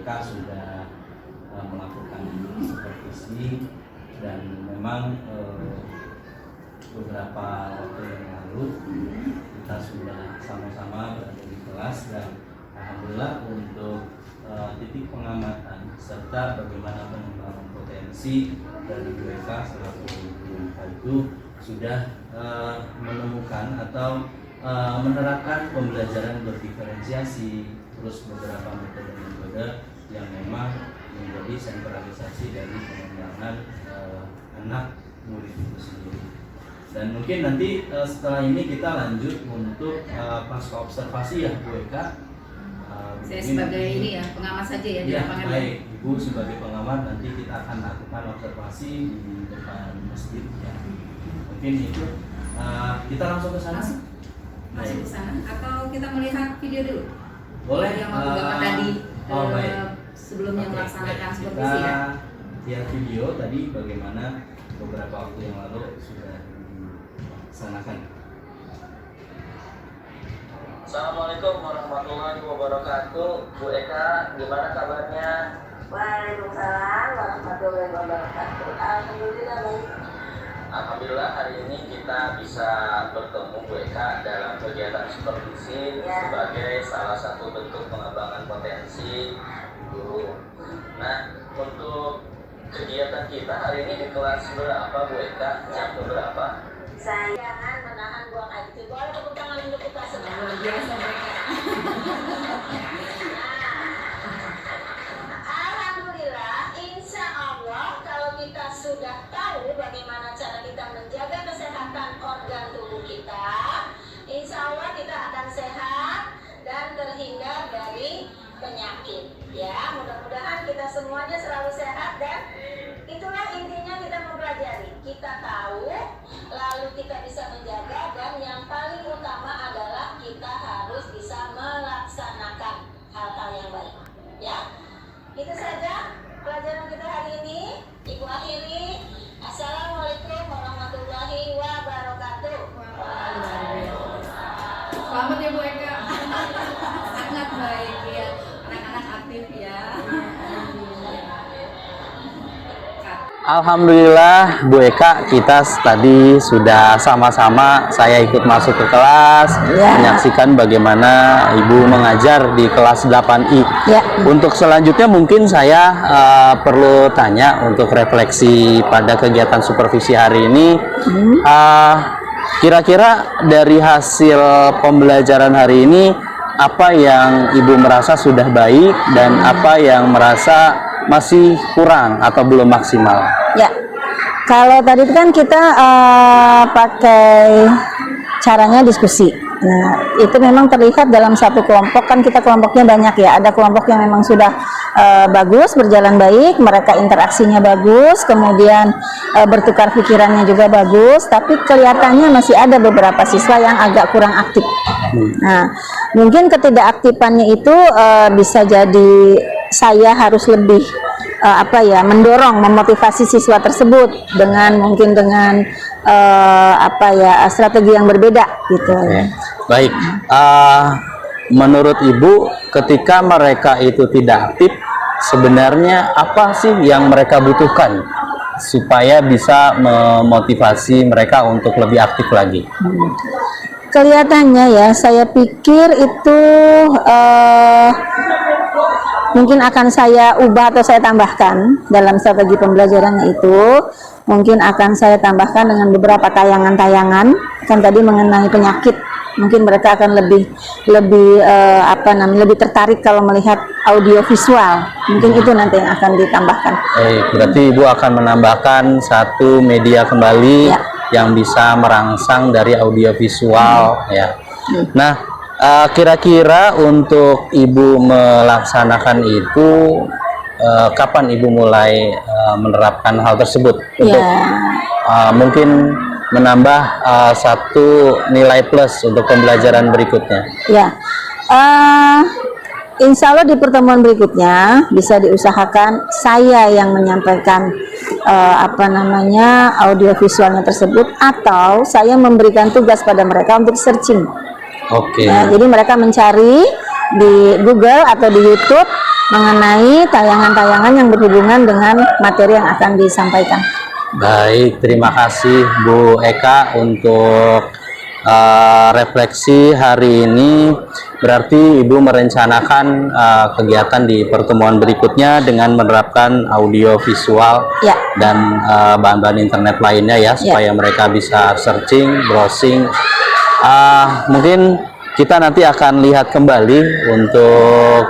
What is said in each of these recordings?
BK sudah melakukan supervisi, dan memang beberapa waktu yang lalu kita sudah sama-sama berada di kelas, dan alhamdulillah untuk titik pengamatan serta bagaimana pengembangan potensi dari BK selaku BK itu sudah menemukan atau menerapkan pembelajaran berdiferensiasi, terus beberapa metode-metode yang memang menjadi sentralisasi dari pengembangan anak murid itu sendiri. Dan mungkin nanti setelah ini kita lanjut untuk pasca observasi ya Bu Eka. Saya sebagai ini ya, pengamat saja ya di lapangan. Baik, Ibu sebagai pengamat, nanti kita akan lakukan observasi di depan masjid ya. Mungkin itu kita langsung ke sana. Masih ke sana atau kita melihat video dulu? Boleh. Yang waktu Bapak tadi baik. sebelumnya melaksanakan Kita supervisi ya. lihat video tadi bagaimana beberapa waktu yang lalu sudah dilaksanakan. Assalamualaikum warahmatullahi wabarakatuh. Bu Eka, gimana kabarnya? Waalaikumsalam warahmatullahi wabarakatuh. Alhamdulillah baik. Alhamdulillah hari ini kita bisa bertemu Bu Eka dalam kegiatan supervisi sebagai salah satu bentuk pengembangan potensi guru. Nah, untuk kegiatan kita hari ini di kelas berapa Bu Eka? Jam berapa? Saya jangan menahan buang air kecil. Boleh tepuk tangan untuk kita semua. Luar biasa mereka. Alhamdulillah, insya Allah kalau kita sudah tahu bagaimana cara kita menjaga kesehatan organ tubuh kita, insya Allah kita akan sehat dan terhindar dari penyakit. Ya, mudah-mudahan kita semuanya selalu sehat, dan itulah intinya kita mempelajari. Kita tahu, lalu kita bisa menjaga, dan yang paling utama adalah kita harus bisa melaksanakan hal-hal yang baik. Ya, itu saja pelajaran kita hari ini. Ibu akhiri. Assalamualaikum warahmatullahi wabarakatuh. Selamat ya Bu Eka. Sangat baik ya. Anak-anak aktif ya. Alhamdulillah Bu Eka, kita tadi sudah sama-sama, saya ikut masuk ke kelas, menyaksikan bagaimana Ibu mengajar di kelas 8I. Untuk selanjutnya mungkin saya perlu tanya untuk refleksi pada kegiatan supervisi hari ini. Kira-kira dari hasil pembelajaran hari ini, apa yang Ibu merasa sudah baik dan apa yang merasa masih kurang atau belum maksimal? Ya, kalau tadi kan kita pakai caranya diskusi. Nah, itu memang terlihat dalam satu kelompok, kan kita kelompoknya banyak ya. Ada kelompok yang memang sudah bagus, berjalan baik, mereka interaksinya bagus, kemudian bertukar pikirannya juga bagus, tapi kelihatannya masih ada beberapa siswa yang agak kurang aktif. Nah, mungkin ketidakaktifannya itu bisa jadi saya harus lebih mendorong, memotivasi siswa tersebut dengan mungkin dengan strategi yang berbeda gitu. Baik, menurut Ibu, ketika mereka itu tidak aktif, sebenarnya apa sih yang mereka butuhkan supaya bisa memotivasi mereka untuk lebih aktif lagi? Kelihatannya ya, saya pikir itu mungkin akan saya ubah atau saya tambahkan dalam strategi pembelajarannya itu. Mungkin akan saya tambahkan dengan beberapa tayangan-tayangan, kan tadi mengenai penyakit. Mungkin mereka akan lebih tertarik kalau melihat audio visual. Mungkin itu nanti yang akan ditambahkan. Berarti Ibu akan menambahkan satu media kembali yang bisa merangsang dari audio visual ya. Nah, kira-kira untuk Ibu melaksanakan itu kapan Ibu mulai menerapkan hal tersebut untuk mungkin menambah satu nilai plus untuk pembelajaran berikutnya? Ya, insya Allah di pertemuan berikutnya bisa diusahakan saya yang menyampaikan audio visualnya tersebut, atau saya memberikan tugas pada mereka untuk searching. Oke. Nah, jadi mereka mencari di Google atau di YouTube mengenai tayangan-tayangan yang berhubungan dengan materi yang akan disampaikan. Baik, terima kasih Bu Eka untuk refleksi hari ini. Berarti Ibu merencanakan kegiatan di pertemuan berikutnya dengan menerapkan audio visual Ya. dan bahan-bahan internet lainnya ya, supaya mereka bisa searching, browsing. Mungkin kita nanti akan lihat kembali untuk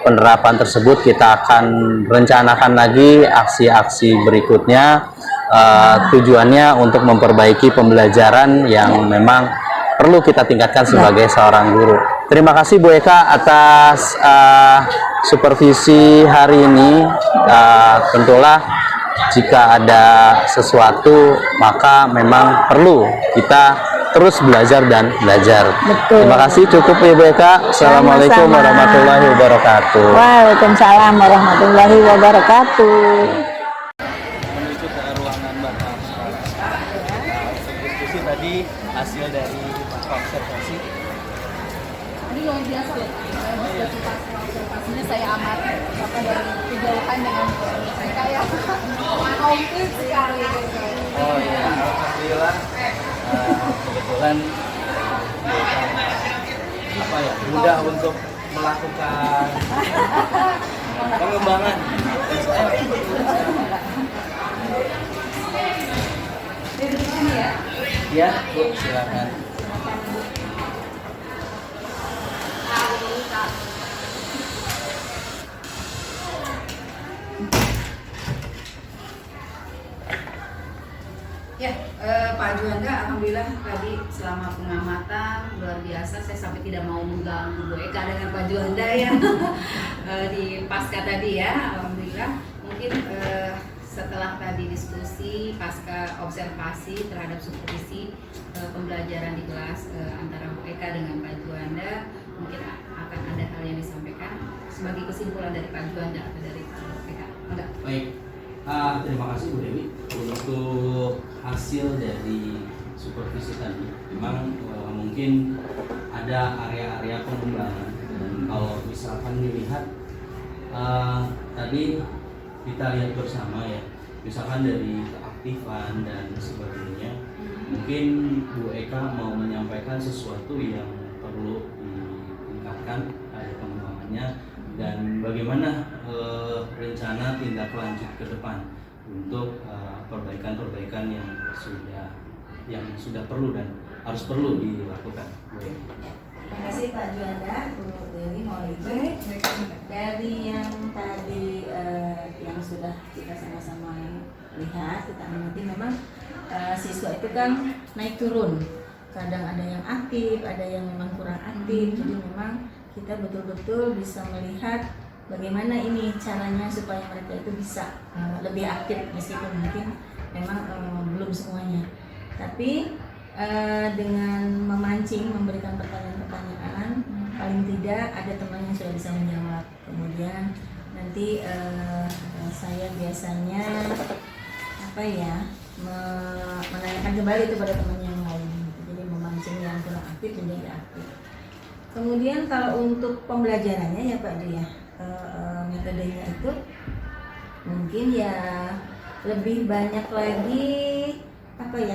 penerapan tersebut. Kita akan rencanakan lagi aksi-aksi berikutnya. Tujuannya untuk memperbaiki pembelajaran yang memang perlu kita tingkatkan sebagai seorang guru. Terima kasih Bu Eka atas supervisi hari ini. Tentulah jika ada sesuatu maka memang perlu kita terus belajar dan belajar. Betul. Terima kasih, cukup Ibu Eka. Assalamualaikum Sama-sama. warahmatullahi wabarakatuh. Waalaikumsalam warahmatullahi wabarakatuh. Menuju ke ruangan Bapak diskusi tadi hasil dari observasi. Ini luar biasa loh. Observasinya saya amati sampai dari kejauhan dengan mereka ya komplit sekali. Oh iya, alhamdulillah. Kebetulan apa ya, mudah untuk melakukan pengembangan. Dari sini ya. Ya, Bu, silakan. Ya, Pak Juanda, alhamdulillah tadi selama pengamatan luar biasa. Saya sampai tidak mau mengganggu Bu Eka dengan Pak Juanda ya di pasca tadi ya, alhamdulillah. Mungkin setelah tadi diskusi pasca observasi terhadap supervisi pembelajaran di kelas antara Bu Eka dengan Pak Juanda, mungkin akan ada hal yang disampaikan sebagai kesimpulan dari Pak Juanda atau dari Bu Eka. Enggak? Baik, terima kasih Bu Dewi untuk hasil dari supervisi tadi. Memang mungkin ada area-area pengembangan, dan kalau misalkan dilihat tadi kita lihat bersama ya, misalkan dari keaktifan dan sebagainya, mungkin Bu Eka mau menyampaikan sesuatu yang perlu ditingkatkan ada pengembangannya, dan bagaimana rencana tindak lanjut ke depan untuk perbaikan-perbaikan yang sudah perlu dan harus perlu dilakukan. Terima kasih Pak Juanda, Bu Dewi, mohon izin. Dari yang tadi yang sudah kita sama-sama lihat, kita amati, memang siswa itu kan naik turun. Kadang ada yang aktif, ada yang memang kurang aktif. Jadi memang kita betul-betul bisa melihat bagaimana ini caranya supaya mereka itu bisa lebih aktif, meskipun mungkin memang belum semuanya. Tapi dengan memancing, memberikan pertanyaan-pertanyaan, paling tidak ada teman yang sudah bisa menjawab. Kemudian nanti saya biasanya menanyakan kembali itu pada teman yang lain. Jadi memancing yang kurang aktif menjadi aktif. Kemudian kalau untuk pembelajarannya ya Pak Dwi ya, metodenya itu mungkin ya lebih banyak lagi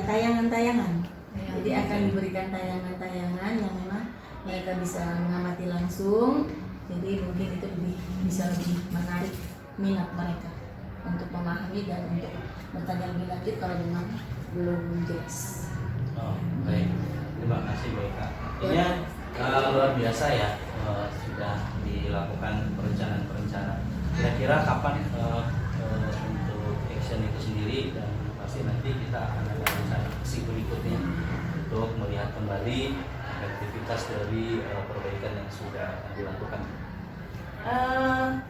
tayangan-tayangan. Jadi akan diberikan tayangan-tayangan yang memang mereka bisa mengamati langsung. Jadi mungkin itu bisa lebih menarik minat mereka untuk memahami dan untuk bertanya lebih lanjut kalau memang belum jelas. Oh, baik, terima kasih Bu Eka. Artinya luar biasa ya, sudah dilakukan perencanaan. Kira-kira kapan untuk action itu sendiri, dan pasti nanti kita akan ada rencana aksi berikutnya untuk melihat kembali efektivitas dari perbaikan yang sudah dilakukan.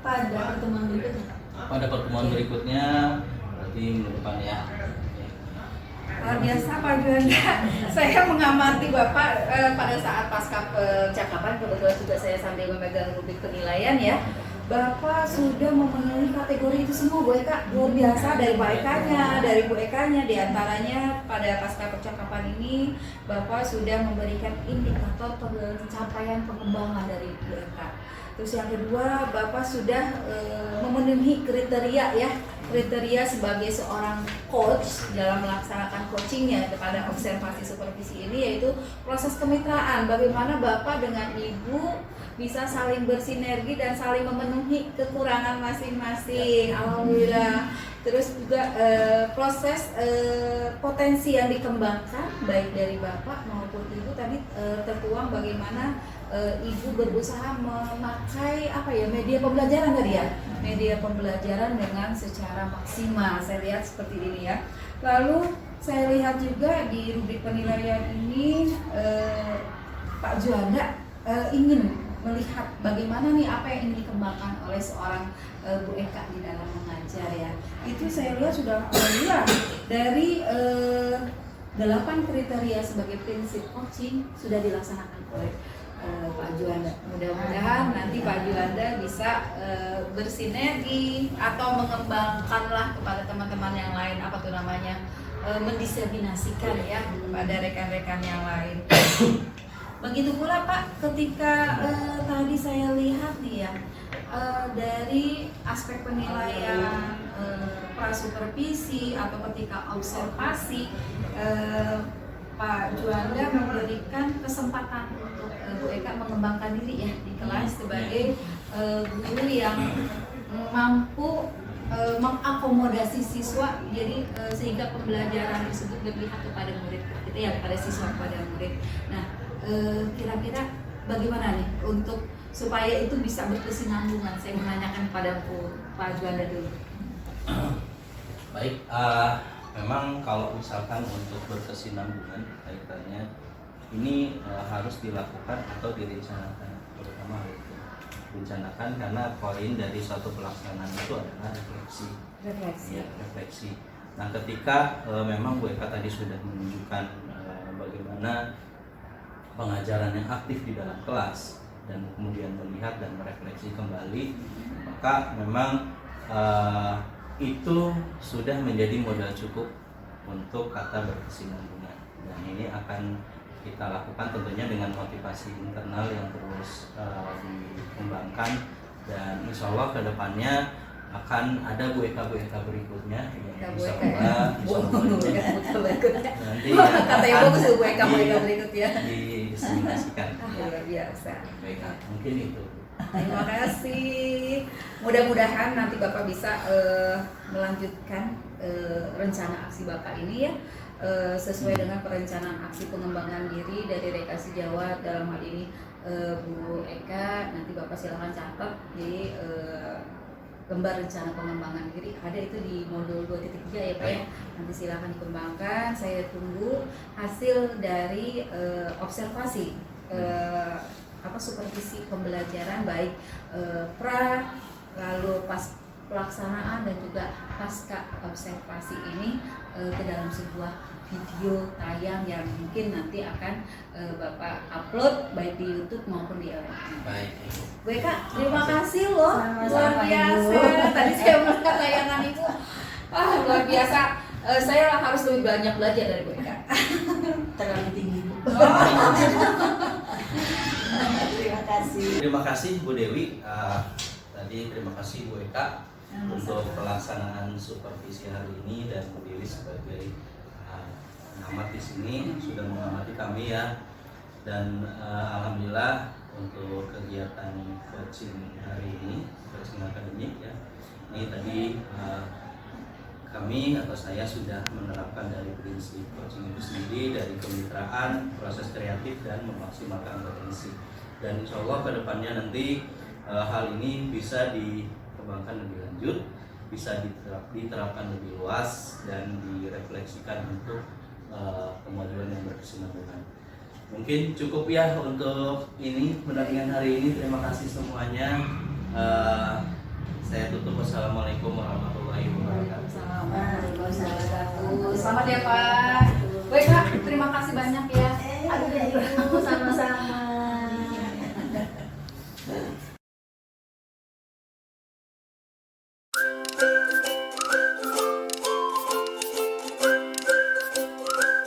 Pada pertemuan berikutnya. Pada pertemuan berikutnya berarti minggu depan ya. Luar biasa Pak Juanda. Saya mengamati Bapak pada saat pasca percakapan, kebetulan juga saya sambil memegang rubrik penilaian ya. Bapak sudah memenuhi kategori itu semua Bu Eka, luar biasa dari Pak Ekanya, dari Bu Ekanya, diantaranya pada pasca percakapan ini Bapak sudah memberikan indikator pencapaian pengembangan dari Bu Eka. Terus yang kedua, Bapak sudah memenuhi kriteria sebagai seorang coach dalam melaksanakan coachingnya kepada observasi supervisi ini, yaitu proses kemitraan. Bagaimana Bapak dengan Ibu bisa saling bersinergi dan saling memenuhi kekurangan masing-masing. Alhamdulillah. Terus juga proses potensi yang dikembangkan baik dari Bapak maupun Ibu tadi tertuang bagaimana Ibu berusaha memakai media pembelajaran tadi ya, media pembelajaran dengan secara maksimal. Saya lihat seperti ini ya. Lalu saya lihat juga di rubrik penilaian ini Pak Juanda ingin melihat bagaimana nih apa yang ingin dikembangkan oleh seorang Bu Eka di dalam mengajar ya. Itu saya lihat sudah alhamdulillah dari 8 kriteria sebagai prinsip coaching sudah dilaksanakan oleh Pak Juanda. Mudah-mudahan nanti Pak Juanda bisa bersinergi atau mengembangkanlah kepada teman-teman yang lain, mendiseminasikan ya kepada rekan-rekan yang lain. Begitu pula Pak, ketika tadi saya lihat nih ya, dari aspek penilaian prasupervisi atau ketika observasi, Pak Juanda memberikan kesempatan untuk Bu Eka mengembangkan diri ya di kelas sebagai guru yang mampu mengakomodasi siswa, jadi sehingga pembelajaran tersebut berpihak kepada murid, gitu ya, kepada siswa, kepada murid. Nah, kira-kira bagaimana nih untuk supaya itu bisa berkesinambungan? Saya menanyakan kepada Pak Juanda dulu. Baik, memang kalau misalkan untuk berkesinambungan kaitannya ini harus dilakukan atau direncanakan, terutama itu direncanakan karena poin dari suatu pelaksanaan itu adalah refleksi. Ya, refleksi. Nah, ketika memang Bu Eka tadi sudah menunjukkan bagaimana pengajaran yang aktif di dalam kelas dan kemudian melihat dan merefleksi kembali, maka memang itu sudah menjadi modal cukup untuk kata berkesinambungan. Dan ini akan kita lakukan tentunya dengan motivasi internal yang terus dikembangkan, dan insya Allah kedepannya akan ada Bu Eka berikutnya yang bisa nanti katanya bagus Bu Eka berikut ya, diseminasikan. Luar biasa. Baik, mungkin itu. Terima kasih. Mudah-mudahan nanti Bapak bisa melanjutkan rencana aksi Bapak ini ya, sesuai dengan perencanaan aksi pengembangan diri dari Rekasi Jawa. Dalam hal ini Bu Eka, nanti Bapak silakan catat di lembar rencana pengembangan diri, ada itu di modul 2.3 ya Pak ya. Nanti silakan dikembangkan. Saya tunggu hasil dari observasi supervisi pembelajaran baik pra, lalu pas pelaksanaan dan juga pasca observasi ini ke dalam sebuah video tayang yang mungkin nanti akan Bapak upload baik di YouTube maupun di LMI. Baik. Bu Eka, terima kasih loh, luar biasa. Tadi saya melihat tayangan Ibu, luar biasa. Saya harus lebih banyak belajar dari Bu Eka. Terlalu tinggi Bu. Terima kasih. Terima kasih Bu Dewi. Tadi terima kasih Bu Eka untuk pelaksanaan supervisi hari ini, dan Bu Dewi sebagai pengamat di sini sudah mengamati kami ya. Dan alhamdulillah untuk kegiatan coaching hari ini, coaching akademik ya, ini tadi kami atau saya sudah menerapkan dari prinsip coaching itu sendiri, dari kemitraan, proses kreatif, dan memaksimalkan potensi. Dan insya Allah kedepannya nanti hal ini bisa dikembangkan lebih lanjut, bisa diterapkan lebih luas, dan direfleksikan untuk kemajuan yang berkesinambungan. Mungkin cukup ya untuk ini pendampingan hari ini. Terima kasih semuanya. Saya tutup. Wassalamualaikum warahmatullahi wabarakatuh. Selamat ya Pak.